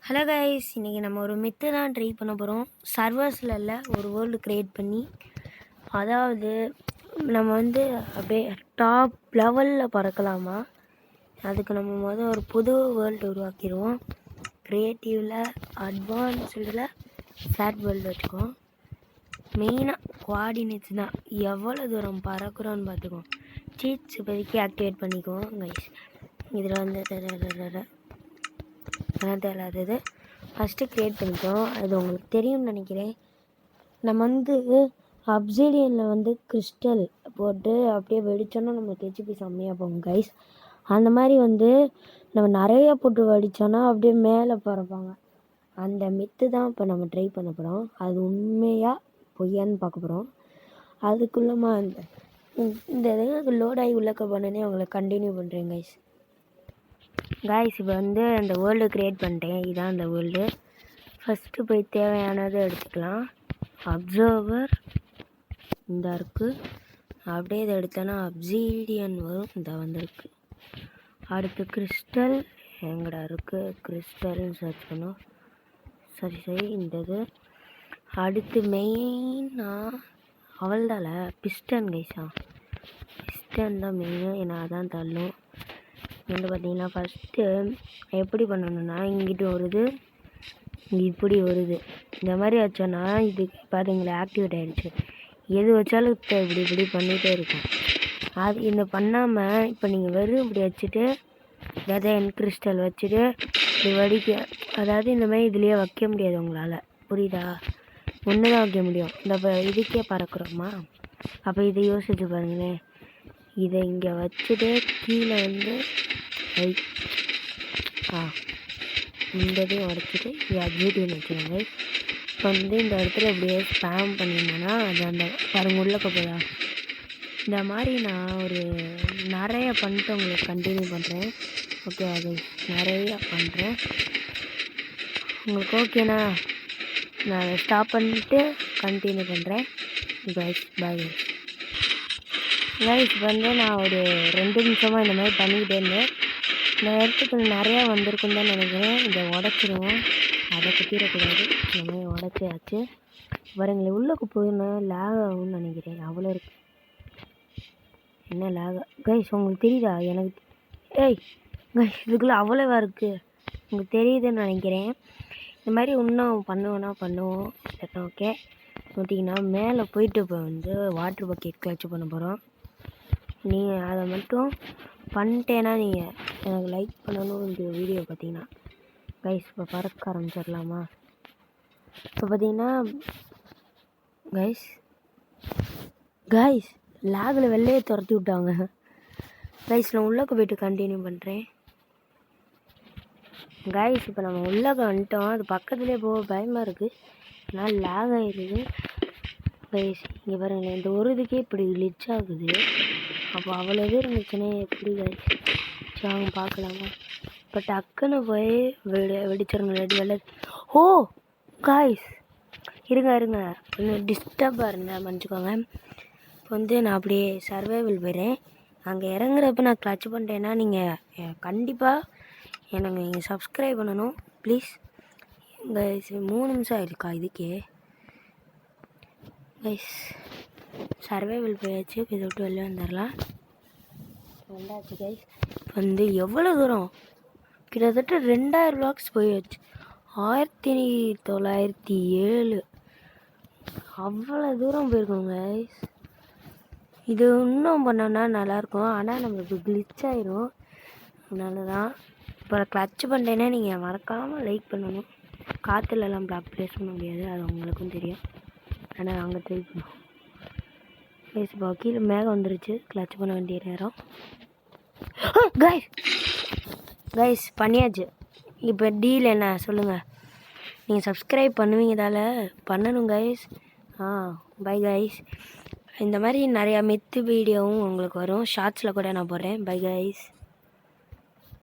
Hello guys, இன்றைக்கி நம்ம ஒரு மித்து தான் ட்ரை பண்ண போகிறோம். சர்வர்ஸில் இல்லை, ஒரு வேர்ல்டு க்ரியேட் பண்ணி, அதாவது நம்ம வந்து அப்படியே டாப் லெவலில் பறக்கலாமா. அதுக்கு நம்ம ஒரு புது வேர்ல்டு உருவாக்கிடுவோம். க்ரியேட்டிவில் அட்வான்ஸ்டில் ஃபேட் வேர்ல்டு வச்சுக்கோம். மெயினாக கோஆர்டினேட்ஸ் தான், எவ்வளோ தூரம் பறக்கிறோன்னு பார்த்துக்குவோம். சீட்ஸ் இப்போதைக்கு ஆக்டிவேட் பண்ணிக்குவோம் கைஸ். இதில் வந்து தேவையில்லாதது ஃபஸ்ட்டு க்ரியேட் பண்ணிக்கோம். அது உங்களுக்கு தெரியும்னு நினைக்கிறேன். நம்ம வந்து அப்சிடியனில் வந்து கிறிஸ்டல் போட்டு அப்படியே வெடித்தோன்னா நம்மளுக்கு ஹெச்பி செம்மையாக போகும் கைஸ். அந்த மாதிரி வந்து நம்ம நிறைய போட்டு வெடித்தோன்னா அப்படியே மேலே பறப்பாங்க. அந்த மித்து தான் இப்போ நம்ம ட்ரை பண்ண போகிறோம். அது உண்மையாக பொய்யான்னு பார்க்க போகிறோம். அதுக்குள்ளமா இந்த இது லோட் ஆகி உள்ளக்க பண்ணனே அவங்களை கண்டினியூ பண்ணுறேன் கைஸ். இப்போ வந்து அந்த வேர்ல்டு க்ரியேட் பண்ணிட்டேன். இதுதான் அந்த வேர்ல்டு. ஃபஸ்ட்டு போய் தேவையானதை எடுத்துக்கலாம். அப்சர்வர் இந்த இருக்குது, அப்படியே இதை எடுத்தோன்னா அப்சீடியன் வரும். இந்த வந்திருக்கு. அடுத்து கிறிஸ்டல் எங்கடா இருக்குது, கிறிஸ்டல்னு சர்ச் பண்ணோம். சரி இந்த இது. அடுத்து மெயினாக அவள்தால பிஸ்டன் கைஸா, பிஸ்டன் தான் மெயினு. ஏன்னா அதான் தள்ளும். வந்து பார்த்திங்கன்னா ஃபஸ்ட்டு எப்படி பண்ணணுன்னா, இங்கிட்டு வருது, இங்கே இப்படி வருது. இந்த மாதிரி வச்சோன்னா இது பார்த்தீங்களா ஆக்டிவேட் ஆகிடுச்சு. எது வச்சாலும் இப்படி பண்ணிகிட்டே இருக்கும். அது இந்த பண்ணாமல் இப்போ நீங்கள் வெறும் இப்படி வச்சுட்டு என் கிறிஸ்டல் வச்சுட்டு இப்படி வடிக்க, அதாவது இந்த மாதிரி இதுலேயே வைக்க முடியாது உங்களால். புரியுதா? ஒன்று தான் வைக்க முடியும். இந்த இதுக்கே பறக்கிறோமா, அப்போ இதை யோசிச்சு பாருங்களேன். இதை இங்கே வச்சுட்டு கீழே வந்து இந்த இதையும் உடச்சிட்டு அப்சீடியன் வச்சுக்கோங்க. இப்போ வந்து இந்த இடத்துல இப்படியே ஸ்பேம் பண்ணியிருந்தேன்னா அது அந்த பாருங்க உள்ள போதா. இந்த மாதிரி நான் ஒரு நிறைய பண்ணிட்டு உங்களுக்கு கண்டினியூ பண்ணுறேன். ஓகே, அது நிறையா பண்ணுறேன். உங்களுக்கு ஓகேண்ணா, நான் ஸ்டாப் பண்ணிட்டு கண்டினியூ பண்ணுறேன். Bye guys. வந்து நான் ஒரு 2 நிமிஷமாக இந்த மாதிரி பண்ணிக்கிட்டே இருந்தேன். இந்த இடத்துக்கு நிறையா வந்திருக்குன்னு தான் நினைக்கிறேன். இதை உடச்சிடுவோம், அதை குத்திடக்கூடாது. இந்த மாதிரி உடச்சியாச்சு. பாருங்களேன், உள்ளுக்கு போயிருந்தேன் லேக் ஆகும்னு நினைக்கிறேன். அவ்வளோ இருக்கு. என்ன லேக் கைஸ் உங்களுக்கு தெரியுதா? எனக்கு கைஸ் இதுக்குள்ளே அவ்வளோவா இருக்குது. உங்களுக்கு தெரியுதுன்னு நினைக்கிறேன். இந்த மாதிரி இன்னும் பண்ணுவோம். ஓகே, பார்த்தீங்கன்னா மேலே போயிட்டு இப்போ வந்து வாட்ரு பக்கெட் கிளச் பண்ண போகிறோம். நீங்கள் அதை மட்டும் பண்ணிட்டேன்னா நீங்கள் எனக்கு லைக் பண்ணணும். இந்த வீடியோ பார்த்தீங்கன்னா கைஸ் இப்போ பறக்க ஆரம்பிச்சிடலாமா? இப்போ பார்த்தீங்கன்னா கைஸ் லேகில் வெளியே துரத்தி விட்டாங்க கைஸ். நான் உள்ளக்க போய்ட்டு கண்டினியூ பண்ணுறேன் கைஸ். இப்போ நம்ம உள்ளக்க வந்துட்டோம். அது பக்கத்துலேயே போக பயமாக இருக்குது, அதனால் லேக் ஆகிடுது கைஸ். இங்கே பாருங்களேன், இந்த ஒரு இதுக்கே இப்படி கிளிச் ஆகுது. அப்போ அவ்வளோ இது இருந்துச்சுன்னா எப்படி கைஸ்? வாங்க பார்க்கலாமா? இப்போ டக்குன்னு போய் வெடிச்சிடணும். வெள்ளை ஓ கைஸ் இருங்க கொஞ்சம் டிஸ்டர்பாக இருந்தால் மன்னிச்சுக்கோங்க. இப்போ வந்து நான் அப்படியே சர்வைவல் போயிடுறேன். அங்கே இறங்குறப்ப நான் கிளச் பண்ணிட்டேன்னா நீங்கள் கண்டிப்பாக எனக்கு நீங்கள் சப்ஸ்கிரைப் பண்ணணும் ப்ளீஸ் கைஸ். 3 நிமிஷம் ஆயிருக்கா இதுக்கே கைஸ். சர்வைவல் போயாச்சு. இதை விட்டு வெளில வந்துடலாம். வந்தாச்சு கைஸ். வந்து எவ்வளோ தூரம், கிட்டத்தட்ட 2000 பிளாக்ஸ் போயாச்சு. 1907 அவ்வளோ தூரம் போயிருக்கோங்க கைஸ். இது இன்னும் பண்ணோன்னா நல்லாயிருக்கும், ஆனால் நம்மளுக்கு கிளிச் ஆயிரும். அதனால தான் இப்போ கிளச் பண்ணிட்டேன்னா நீங்கள் மறக்காமல் லைக் பண்ணணும். காற்றுலலாம் பிளாக் ப்ளேஸ் பண்ண முடியாது, அது உங்களுக்கும் தெரியும். ஆனால் அங்கே ட்ரை பண்ணுவோம் கைஸ். இப்போ கீழே மேலே வந்துருச்சு, கிளச் பண்ண வேண்டிய நேரம் கைஸ். பண்ணியாச்சு. இப்போ டீல் என்ன சொல்லுங்கள்? நீங்கள் சப்ஸ்கிரைப் பண்ணுவீங்கதால பண்ணணும் கைஸ். Bye guys. இந்த மாதிரி நிறையா மித்து வீடியோவும் உங்களுக்கு வரும். ஷார்ட்ஸில் கூட நான் போடுறேன். Bye guys.